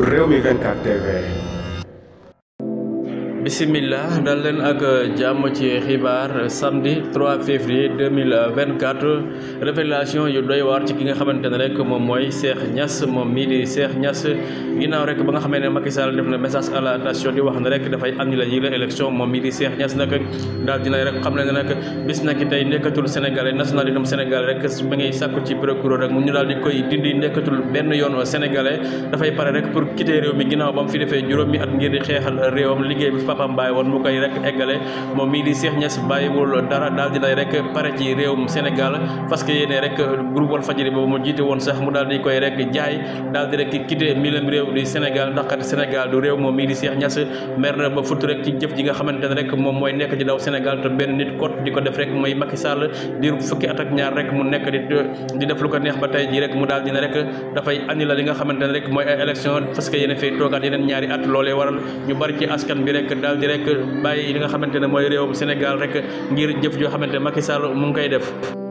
Rewmi 24 TV. Bismillah dal leen ak jàmm ci xibaar samedi 3 février 2024 révélation yu doy waar ci ki nga xamante ne rek moom mooy Cheikh Niass moom mii di Cheikh Niass ginnaaw rek ba nga xamee ne Macky Sall def na message à la nation di wax ne rek dafay annulé yi la élection moom mii di Cheikh Niass nag daal dina rek xam ne ne nag bis na ki tey nekkatul sénégalais national itam sénégalais rek ba ngay sàkku ci procureur rek mu ñu daal di koy dindi nekkatul benn yoon sénégalais dafay pare rek pour quitter réew mi ginnaaw ba mu fi defee juróomi at ngir di xeexal réewam liggéey bi papam bàyyi woon mu koy rek eggale moom mii di Cheikh Niass bàyyiwul dara daal dinay rek pare ci réewum Sénégal parce que yéene rek groupe Walfadjri boobu mu jiite woon sax mu daal di koy rek jaay daal di rek quitté milam réew di Sénégal ndax kat Sénégal du réew moom mii di Cheikh Niass mer na ba futt rek ci jëf ji nga xamante ne rek moom mooy nekk ci daw Sénégal te benn nit kot di ko def rek mooy Macky Sall diiru fukki at ak ñaar rek mu nekk di def lu ko neex ba tey ji rek mu daal dina rek dafay annulé li nga xamante ne rek mooy ay élection parce que yéen fay toogaat yeneen ñaari at loolee waral ñu bari ci askan bi rek daal di rek bàyyi li nga xamante ne mooy réewum Sénégal rek ngir jëf joo xamante ne Macky Sall mu ngi koy def.